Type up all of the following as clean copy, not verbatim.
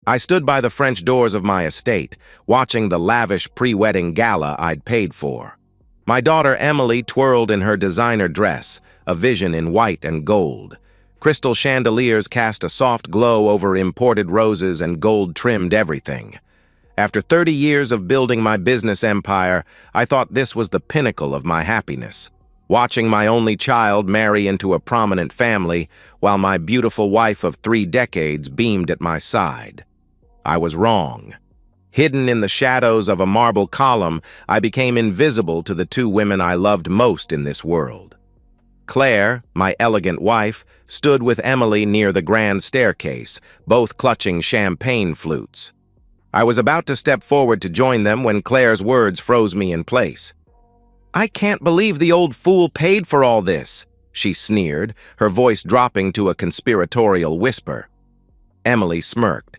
I stood by the French doors of my estate, watching the lavish pre-wedding gala I'd paid for. My daughter Emily twirled in her designer dress, a vision in white and gold. Crystal chandeliers cast a soft glow over imported roses and gold-trimmed everything. After 30 years of building my business empire, I thought this was the pinnacle of my happiness. Watching my only child marry into a prominent family, while my beautiful wife of 3 decades beamed at my side. I was wrong. Hidden in the shadows of a marble column, I became invisible to the 2 women I loved most in this world. Claire, my elegant wife, stood with Emily near the grand staircase, both clutching champagne flutes. I was about to step forward to join them when Claire's words froze me in place. "I can't believe the old fool paid for all this," she sneered, her voice dropping to a conspiratorial whisper. Emily smirked.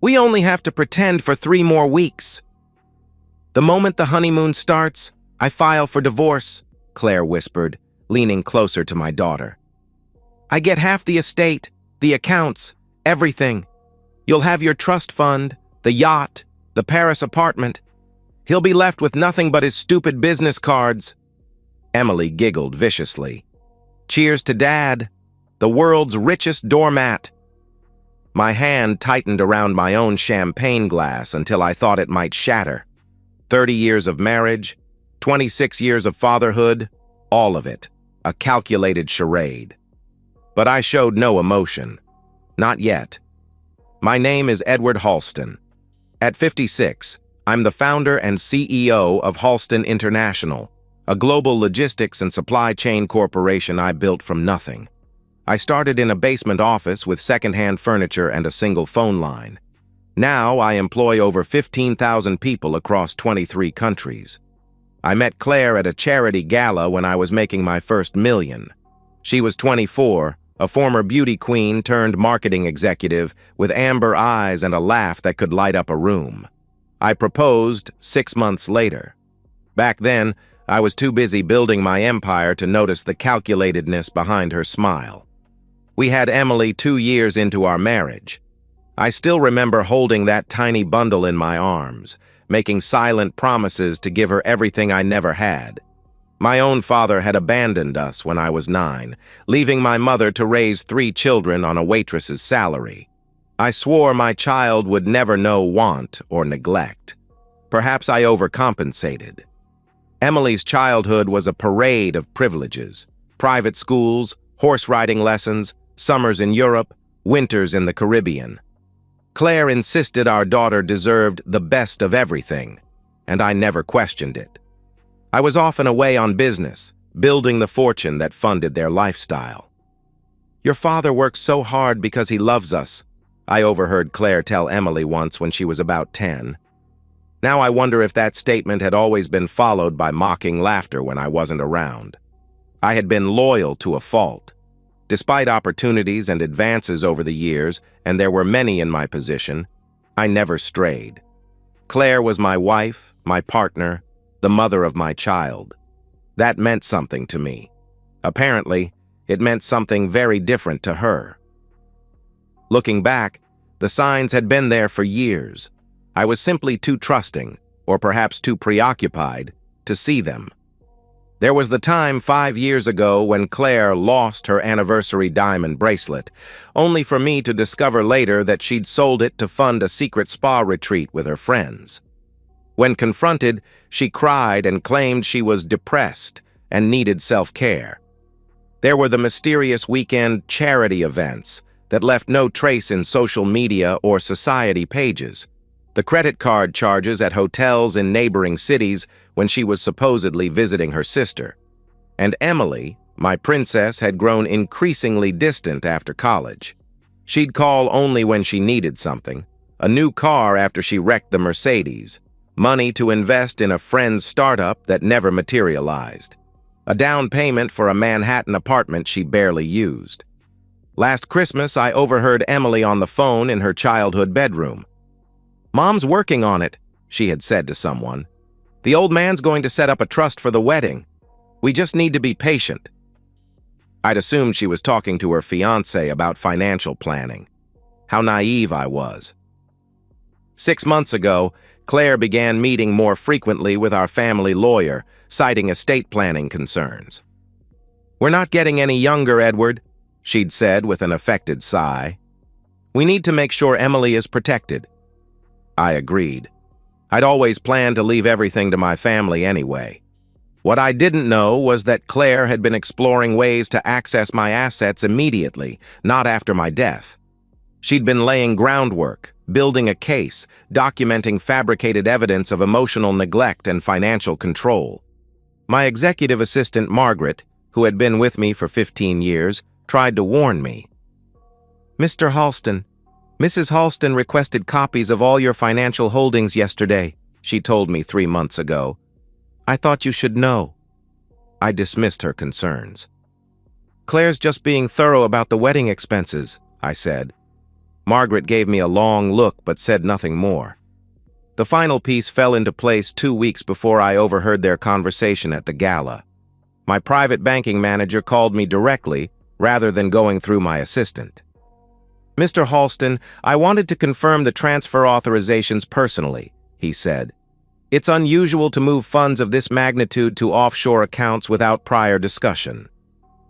"We only have to pretend for 3 more weeks." "The moment the honeymoon starts, I file for divorce," Claire whispered, leaning closer to my daughter. "I get half the estate, the accounts, everything. You'll have your trust fund, the yacht, the Paris apartment. He'll be left with nothing but his stupid business cards." Emily giggled viciously. "Cheers to Dad, the world's richest doormat." My hand tightened around my own champagne glass until I thought it might shatter. 30 years of marriage, 26 years of fatherhood, all of it, a calculated charade. But I showed no emotion. Not yet. My name is Edward Halston. At 56, I'm the founder and CEO of Halston International, a global logistics and supply chain corporation I built from nothing. I started in a basement office with second-hand furniture and a single phone line. Now I employ over 15,000 people across 23 countries. I met Claire at a charity gala when I was making my first million. She was 24, a former beauty queen turned marketing executive with amber eyes and a laugh that could light up a room. I proposed 6 months later. Back then, I was too busy building my empire to notice the calculatedness behind her smile. We had Emily 2 years into our marriage. I still remember holding that tiny bundle in my arms, making silent promises to give her everything I never had. My own father had abandoned us when I was 9, leaving my mother to raise 3 children on a waitress's salary. I swore my child would never know want or neglect. Perhaps I overcompensated. Emily's childhood was a parade of privileges: private schools, horse riding lessons, summers in Europe, winters in the Caribbean. Claire insisted our daughter deserved the best of everything, and I never questioned it. I was often away on business, building the fortune that funded their lifestyle. "Your father works so hard because he loves us," I overheard Claire tell Emily once when she was about 10. Now I wonder if that statement had always been followed by mocking laughter when I wasn't around. I had been loyal to a fault. Despite opportunities and advances over the years, and there were many in my position, I never strayed. Claire was my wife, my partner, the mother of my child. That meant something to me. Apparently, it meant something very different to her. Looking back, the signs had been there for years. I was simply too trusting, or perhaps too preoccupied, to see them. There was the time 5 years ago when Claire lost her anniversary diamond bracelet, only for me to discover later that she'd sold it to fund a secret spa retreat with her friends. When confronted, she cried and claimed she was depressed and needed self-care. There were the mysterious weekend charity events that left no trace in social media or society pages, the credit card charges at hotels in neighboring cities when she was supposedly visiting her sister. And Emily, my princess, had grown increasingly distant after college. She'd call only when she needed something, a new car after she wrecked the Mercedes, money to invest in a friend's startup that never materialized, a down payment for a Manhattan apartment she barely used. Last Christmas, I overheard Emily on the phone in her childhood bedroom. "Mom's working on it," she had said to someone. "The old man's going to set up a trust for the wedding. We just need to be patient." I'd assumed she was talking to her fiancé about financial planning. How naive I was. 6 months ago, Claire began meeting more frequently with our family lawyer, citing estate planning concerns. "We're not getting any younger, Edward," she'd said with an affected sigh. "We need to make sure Emily is protected." I agreed. I'd always planned to leave everything to my family anyway. What I didn't know was that Claire had been exploring ways to access my assets immediately, not after my death. She'd been laying groundwork, building a case, documenting fabricated evidence of emotional neglect and financial control. My executive assistant, Margaret, who had been with me for 15 years, tried to warn me. "Mr. Halston, Mrs. Halston requested copies of all your financial holdings yesterday," she told me 3 months ago. "I thought you should know." I dismissed her concerns. "Claire's just being thorough about the wedding expenses," I said. Margaret gave me a long look but said nothing more. The final piece fell into place 2 weeks before I overheard their conversation at the gala. My private banking manager called me directly rather than going through my assistant. "Mr. Halston, I wanted to confirm the transfer authorizations personally," he said. "It's unusual to move funds of this magnitude to offshore accounts without prior discussion.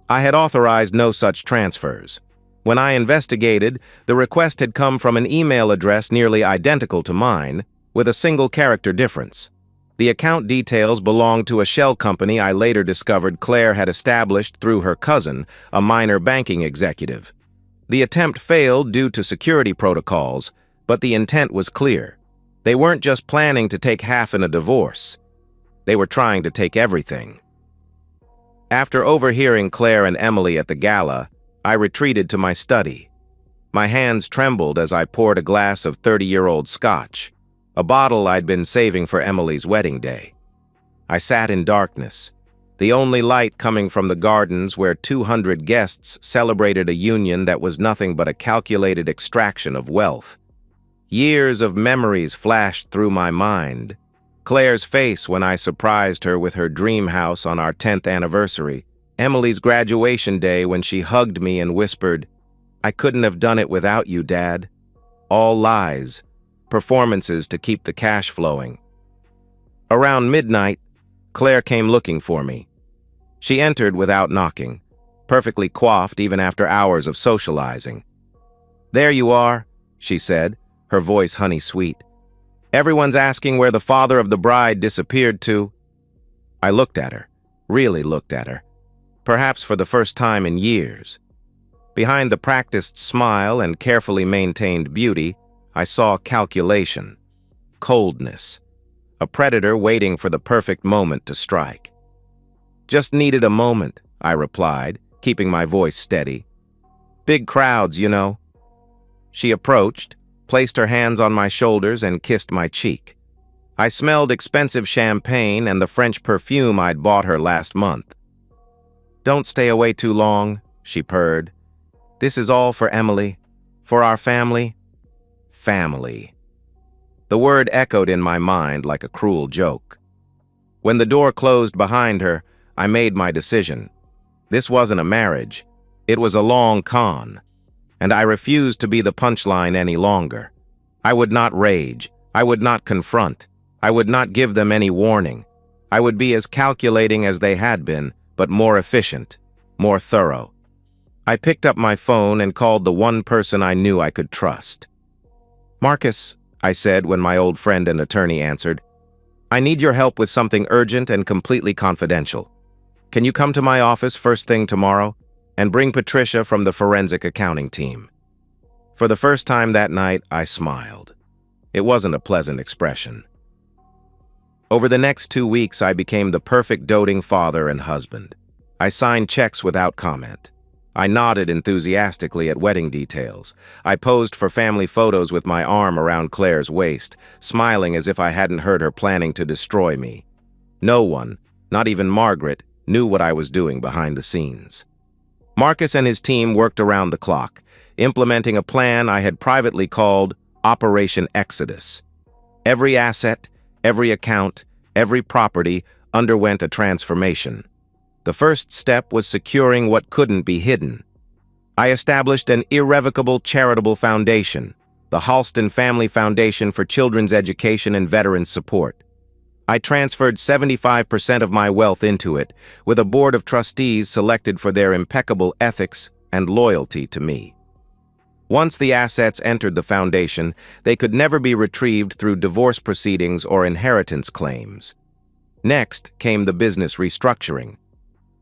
I had authorized no such transfers. When I investigated, the request had come from an email address nearly identical to mine, with a single character difference. The account details belonged to a shell company I later discovered Claire had established through her cousin, a minor banking executive. The attempt failed due to security protocols, but the intent was clear. They weren't just planning to take half in a divorce. They were trying to take everything. After overhearing Claire and Emily at the gala, I retreated to my study. My hands trembled as I poured a glass of 30-year-old scotch, a bottle I'd been saving for Emily's wedding day. I sat in darkness, the only light coming from the gardens where 200 guests celebrated a union that was nothing but a calculated extraction of wealth. Years of memories flashed through my mind. Claire's face when I surprised her with her dream house on our 10th anniversary. Emily's graduation day when she hugged me and whispered, "I couldn't have done it without you, Dad." All lies, performances to keep the cash flowing. Around midnight, Claire came looking for me. She entered without knocking, perfectly coiffed even after hours of socializing. "There you are," she said, her voice honey-sweet. "Everyone's asking where the father of the bride disappeared to." I looked at her, really looked at her, perhaps for the first time in years. Behind the practiced smile and carefully maintained beauty, I saw calculation, coldness, a predator waiting for the perfect moment to strike. "Just needed a moment," I replied, keeping my voice steady. "Big crowds, you know." She approached, placed her hands on my shoulders and kissed my cheek. I smelled expensive champagne and the French perfume I'd bought her last month. "Don't stay away too long," she purred. "This is all for Emily, for our family." Family. The word echoed in my mind like a cruel joke. When the door closed behind her, I made my decision. This wasn't a marriage. It was a long con. And I refused to be the punchline any longer. I would not rage. I would not confront. I would not give them any warning. I would be as calculating as they had been, but more efficient, more thorough. I picked up my phone and called the one person I knew I could trust. "Marcus," I said when my old friend and attorney answered, "I need your help with something urgent and completely confidential. Can you come to my office first thing tomorrow and bring Patricia from the forensic accounting team?" For the first time that night, I smiled. It wasn't a pleasant expression. Over the next 2 weeks, I became the perfect doting father and husband. I signed checks without comment. I nodded enthusiastically at wedding details. I posed for family photos with my arm around Claire's waist, smiling as if I hadn't heard her planning to destroy me. No one, not even Margaret, knew what I was doing behind the scenes. Marcus and his team worked around the clock, implementing a plan I had privately called Operation Exodus. Every asset, every account, every property underwent a transformation. The first step was securing what couldn't be hidden. I established an irrevocable charitable foundation, the Halston Family Foundation for Children's Education and Veterans Support. I transferred 75% of my wealth into it, with a board of trustees selected for their impeccable ethics and loyalty to me. Once the assets entered the foundation, they could never be retrieved through divorce proceedings or inheritance claims. Next came the business restructuring.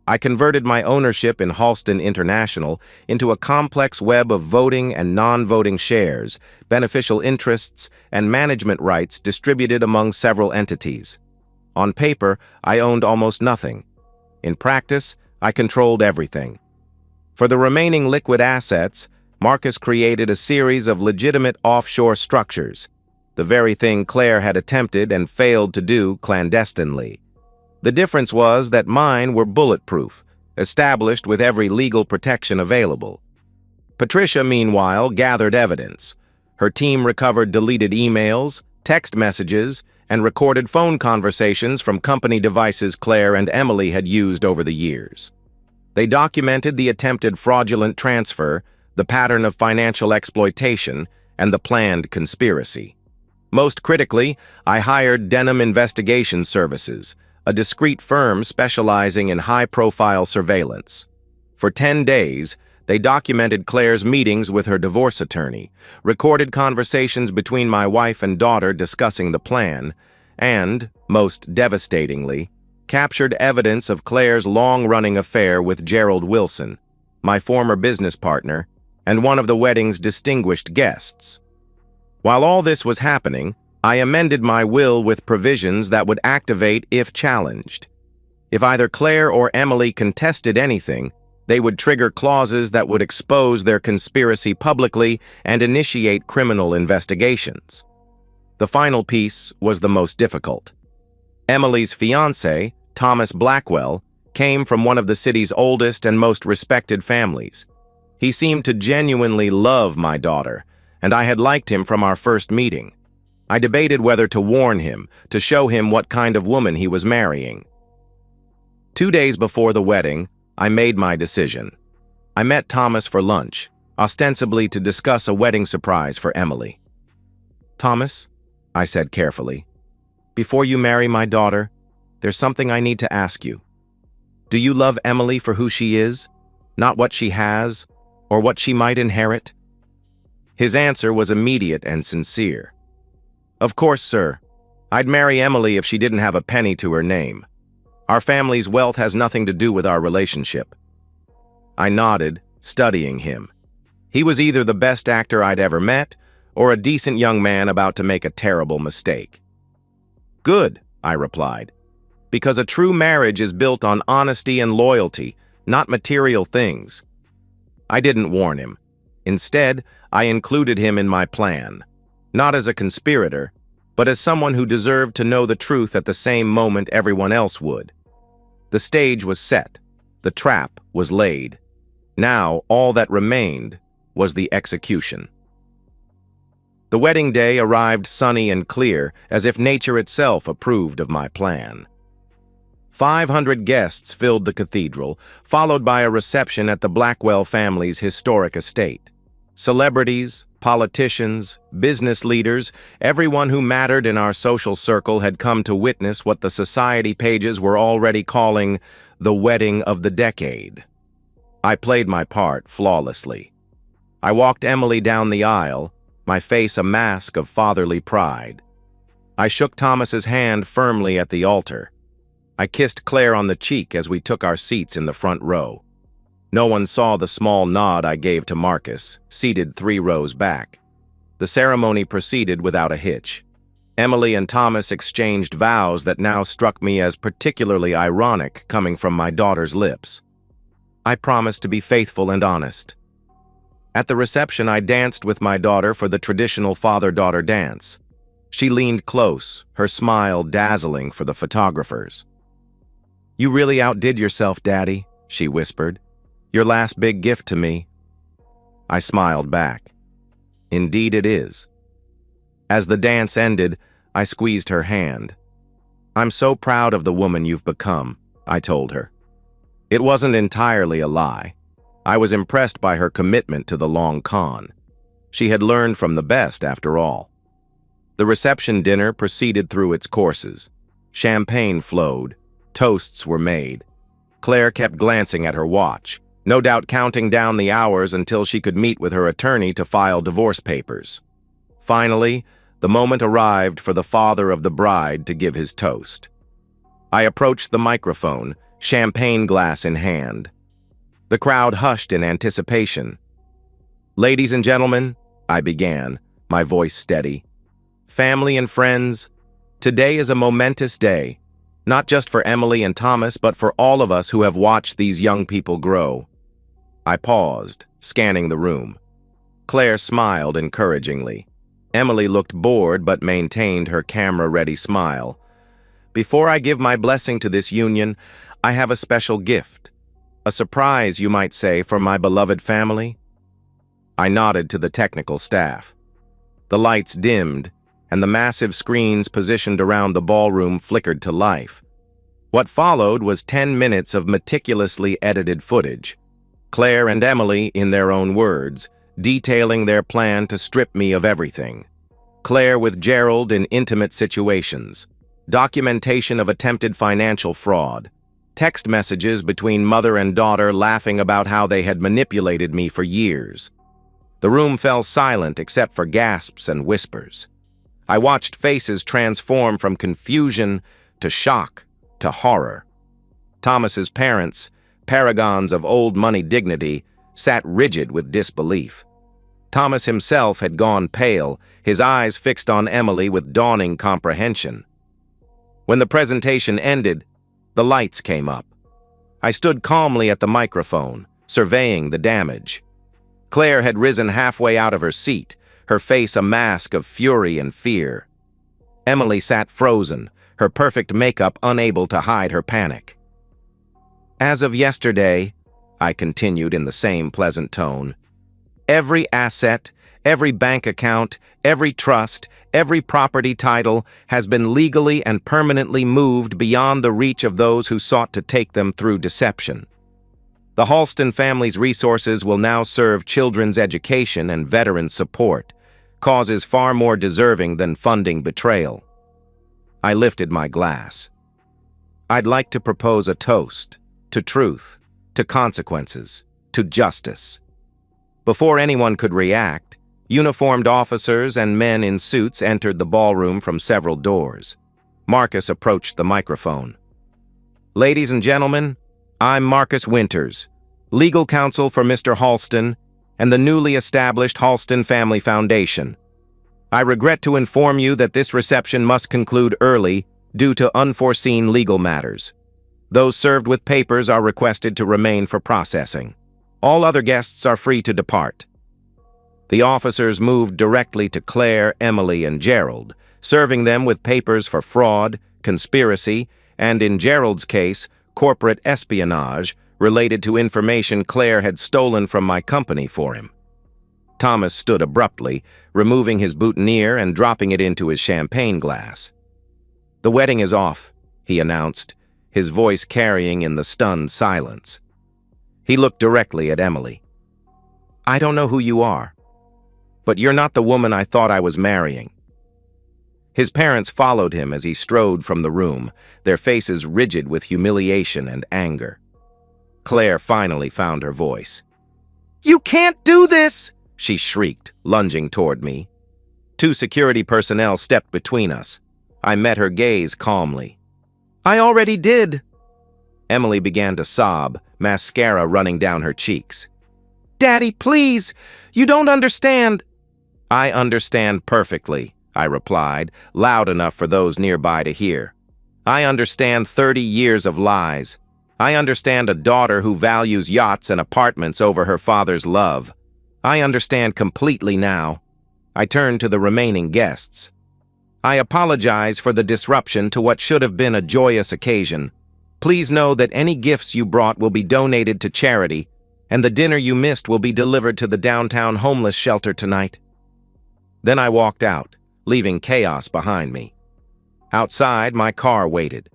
I converted my ownership in Halston International into a complex web of voting and non-voting shares, beneficial interests, and management rights distributed among several entities. On paper, I owned almost nothing. In practice, I controlled everything. For the remaining liquid assets, Marcus created a series of legitimate offshore structures, the very thing Claire had attempted and failed to do clandestinely. The difference was that mine were bulletproof, established with every legal protection available. Patricia, meanwhile, gathered evidence. Her team recovered deleted emails, text messages, and recorded phone conversations from company devices Claire and Emily had used over the years. They documented the attempted fraudulent transfer, the pattern of financial exploitation, and the planned conspiracy. Most critically, I hired Denham Investigation Services, a discreet firm specializing in high-profile surveillance. For 10 days, they documented Claire's meetings with her divorce attorney, recorded conversations between my wife and daughter discussing the plan, and, most devastatingly, captured evidence of Claire's long-running affair with Gerald Wilson, my former business partner, and one of the wedding's distinguished guests. While all this was happening, I amended my will with provisions that would activate if challenged. If either Claire or Emily contested anything, they would trigger clauses that would expose their conspiracy publicly and initiate criminal investigations. The final piece was the most difficult. Emily's fiancé, Thomas Blackwell, came from one of the city's oldest and most respected families. He seemed to genuinely love my daughter, and I had liked him from our first meeting. I debated whether to warn him, to show him what kind of woman he was marrying. 2 days before the wedding, I made my decision. I met Thomas for lunch, ostensibly to discuss a wedding surprise for Emily. "Thomas," I said carefully, "before you marry my daughter, there's something I need to ask you. Do you love Emily for who she is, not what she has, or what she might inherit?" His answer was immediate and sincere. "Of course, sir. I'd marry Emily if she didn't have a penny to her name. Our family's wealth has nothing to do with our relationship." I nodded, studying him. He was either the best actor I'd ever met, or a decent young man about to make a terrible mistake. "Good," I replied, "because a true marriage is built on honesty and loyalty, not material things." I didn't warn him. Instead, I included him in my plan. Not as a conspirator, but as someone who deserved to know the truth at the same moment everyone else would. The stage was set. The trap was laid. Now, all that remained was the execution. The wedding day arrived sunny and clear, as if nature itself approved of my plan. 500 guests filled the cathedral, followed by a reception at the Blackwell family's historic estate. Celebrities, politicians, business leaders, everyone who mattered in our social circle had come to witness what the society pages were already calling the wedding of the decade. I played my part flawlessly. I walked Emily down the aisle, my face a mask of fatherly pride. I shook Thomas's hand firmly at the altar. I kissed Claire on the cheek as we took our seats in the front row. No one saw the small nod I gave to Marcus, seated 3 rows back. The ceremony proceeded without a hitch. Emily and Thomas exchanged vows that now struck me as particularly ironic coming from my daughter's lips. I promised to be faithful and honest. At the reception, I danced with my daughter for the traditional father-daughter dance. She leaned close, her smile dazzling for the photographers. "You really outdid yourself, Daddy," she whispered. "Your last big gift to me." I smiled back. "Indeed it is." As the dance ended, I squeezed her hand. "I'm so proud of the woman you've become," I told her. It wasn't entirely a lie. I was impressed by her commitment to the long con. She had learned from the best, after all. The reception dinner proceeded through its courses. Champagne flowed. Toasts were made. Claire kept glancing at her watch, no doubt counting down the hours until she could meet with her attorney to file divorce papers. Finally, the moment arrived for the father of the bride to give his toast. I approached the microphone, champagne glass in hand. The crowd hushed in anticipation. "Ladies and gentlemen," I began, my voice steady. "Family and friends, today is a momentous day, not just for Emily and Thomas, but for all of us who have watched these young people grow." I paused, scanning the room. Claire smiled encouragingly. Emily looked bored but maintained her camera-ready smile. "Before I give my blessing to this union, I have a special gift. A surprise, you might say, for my beloved family." I nodded to the technical staff. The lights dimmed, and the massive screens positioned around the ballroom flickered to life. What followed was 10 minutes of meticulously edited footage. Claire and Emily, in their own words, detailing their plan to strip me of everything. Claire with Gerald in intimate situations. Documentation of attempted financial fraud. Text messages between mother and daughter laughing about how they had manipulated me for years. The room fell silent except for gasps and whispers. I watched faces transform from confusion to shock to horror. Thomas's parents, paragons of old money dignity, sat rigid with disbelief. Thomas himself had gone pale, his eyes fixed on Emily with dawning comprehension. When the presentation ended, the lights came up. I stood calmly at the microphone, surveying the damage. Claire had risen halfway out of her seat, her face a mask of fury and fear. Emily sat frozen, her perfect makeup unable to hide her panic. "As of yesterday," I continued in the same pleasant tone, "every asset, every bank account, every trust, every property title has been legally and permanently moved beyond the reach of those who sought to take them through deception. The Halston family's resources will now serve children's education and veteran support, causes far more deserving than funding betrayal." I lifted my glass. "I'd like to propose a toast to truth, to consequences, to justice." Before anyone could react, uniformed officers and men in suits entered the ballroom from several doors. Marcus approached the microphone. "Ladies and gentlemen, I'm Marcus Winters, legal counsel for Mr. Halston and the newly established Halston Family Foundation. I regret to inform you that this reception must conclude early due to unforeseen legal matters. Those served with papers are requested to remain for processing. All other guests are free to depart." The officers moved directly to Claire, Emily, and Gerald, serving them with papers for fraud, conspiracy, and in Gerald's case, corporate espionage related to information Claire had stolen from my company for him. Thomas stood abruptly, removing his boutonniere and dropping it into his champagne glass. "The wedding is off," he announced, his voice carrying in the stunned silence. He looked directly at Emily. "I don't know who you are, but you're not the woman I thought I was marrying." His parents followed him as he strode from the room, their faces rigid with humiliation and anger. Claire finally found her voice. "You can't do this!" she shrieked, lunging toward me. 2 security personnel stepped between us. I met her gaze calmly. "I already did." Emily began to sob, mascara running down her cheeks. "Daddy, please! You don't understand!" "I understand perfectly," I replied, loud enough for those nearby to hear. "I understand 30 years of lies. I understand a daughter who values yachts and apartments over her father's love. I understand completely now." I turned to the remaining guests. "I apologize for the disruption to what should have been a joyous occasion. Please know that any gifts you brought will be donated to charity, and the dinner you missed will be delivered to the downtown homeless shelter tonight." Then I walked out, leaving chaos behind me. Outside, my car waited.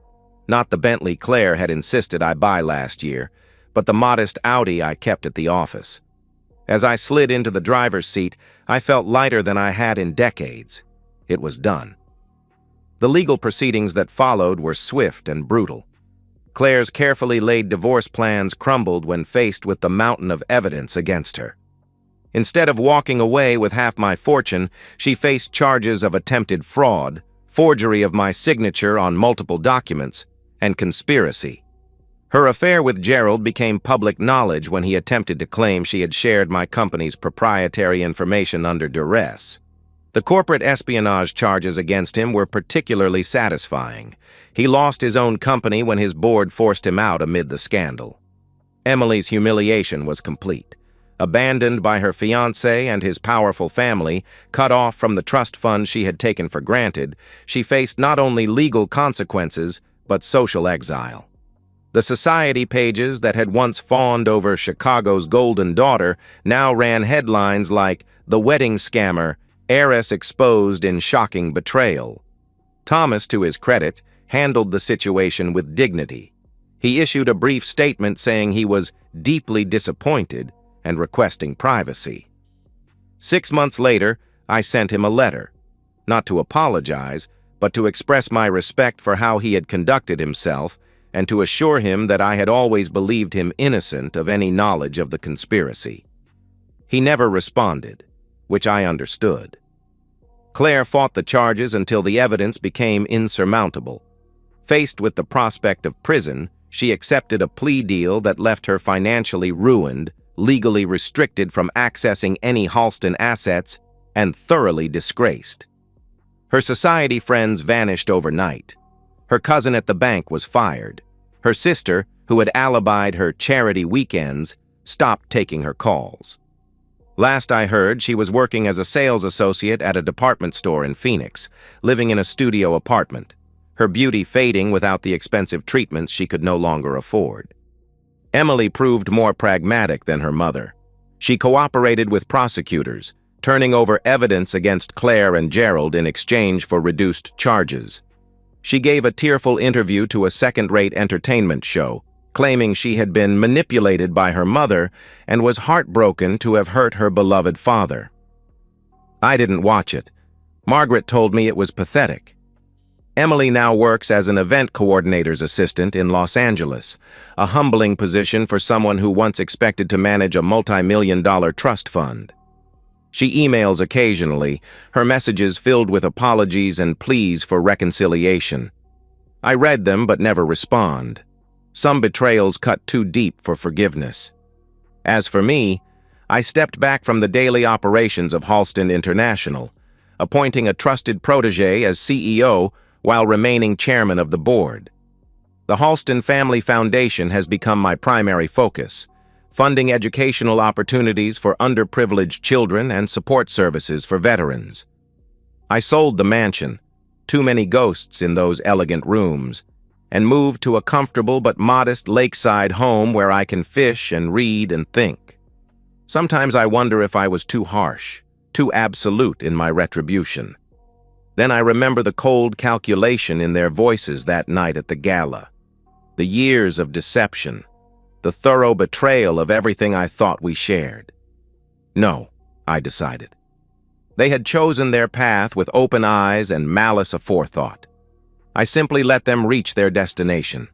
Not the Bentley Claire had insisted I buy last year, but the modest Audi I kept at the office. As I slid into the driver's seat, I felt lighter than I had in decades. It was done. The legal proceedings that followed were swift and brutal. Claire's carefully laid divorce plans crumbled when faced with the mountain of evidence against her. Instead of walking away with half my fortune, she faced charges of attempted fraud, forgery of my signature on multiple documents, and conspiracy. Her affair with Gerald became public knowledge when he attempted to claim she had shared my company's proprietary information under duress. The corporate espionage charges against him were particularly satisfying. He lost his own company when his board forced him out amid the scandal. Emily's humiliation was complete. Abandoned by her fiancé and his powerful family, cut off from the trust fund she had taken for granted, she faced not only legal consequences, but social exile. The society pages that had once fawned over Chicago's golden daughter now ran headlines like "The Wedding Scammer, Heiress Exposed in Shocking Betrayal." Thomas, to his credit, handled the situation with dignity. He issued a brief statement saying he was deeply disappointed and requesting privacy. 6 months later, I sent him a letter, not to apologize, but to express my respect for how he had conducted himself and to assure him that I had always believed him innocent of any knowledge of the conspiracy. He never responded, which I understood. Claire fought the charges until the evidence became insurmountable. Faced with the prospect of prison, she accepted a plea deal that left her financially ruined, legally restricted from accessing any Halston assets, and thoroughly disgraced. Her society friends vanished overnight. Her cousin at the bank was fired. Her sister, who had alibied her charity weekends, stopped taking her calls. Last I heard, she was working as a sales associate at a department store in Phoenix, living in a studio apartment, her beauty fading without the expensive treatments she could no longer afford. Emily proved more pragmatic than her mother. She cooperated with prosecutors, turning over evidence against Claire and Gerald in exchange for reduced charges. She gave a tearful interview to a second-rate entertainment show, claiming she had been manipulated by her mother and was heartbroken to have hurt her beloved father. I didn't watch it. Margaret told me it was pathetic. Emily now works as an event coordinator's assistant in Los Angeles, a humbling position for someone who once expected to manage a multi-million-dollar trust fund. She emails occasionally, her messages filled with apologies and pleas for reconciliation. I read them but never respond. Some betrayals cut too deep for forgiveness. As for me, I stepped back from the daily operations of Halston International, appointing a trusted protege as CEO while remaining chairman of the board. The Halston Family Foundation has become my primary focus, funding educational opportunities for underprivileged children and support services for veterans. I sold the mansion, too many ghosts in those elegant rooms, and moved to a comfortable but modest lakeside home where I can fish and read and think. Sometimes I wonder if I was too harsh, too absolute in my retribution. Then I remember the cold calculation in their voices that night at the gala, the years of deception, the thorough betrayal of everything I thought we shared. No, I decided. They had chosen their path with open eyes and malice aforethought. I simply let them reach their destination,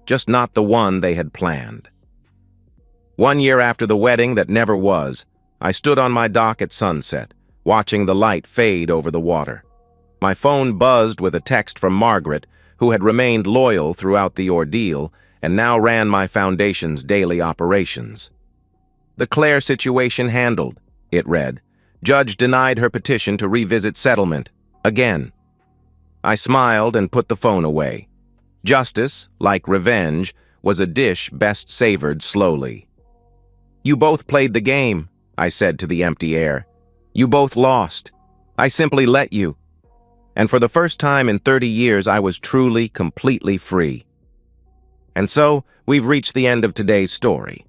just not the one they had planned. 1 year after the wedding that never was, I stood on my dock at sunset, watching the light fade over the water. My phone buzzed with a text from Margaret, who had remained loyal throughout the ordeal and now ran my foundation's daily operations. "The Claire situation handled," it read. "Judge denied her petition to revisit settlement. Again." I smiled and put the phone away. Justice, like revenge, was a dish best savored slowly. "You both played the game," I said to the empty air. "You both lost. I simply let you." And for the first time in 30 years, I was truly, completely free. And so, we've reached the end of today's story.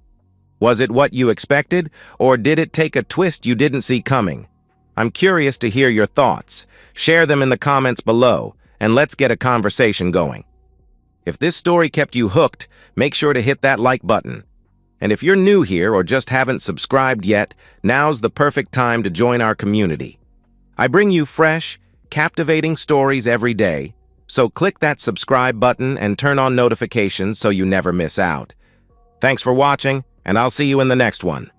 Was it what you expected, or did it take a twist you didn't see coming? I'm curious to hear your thoughts. Share them in the comments below, and let's get a conversation going. If this story kept you hooked, make sure to hit that like button. And if you're new here or just haven't subscribed yet, now's the perfect time to join our community. I bring you fresh, captivating stories every day, so click that subscribe button and turn on notifications so you never miss out. Thanks for watching, and I'll see you in the next one.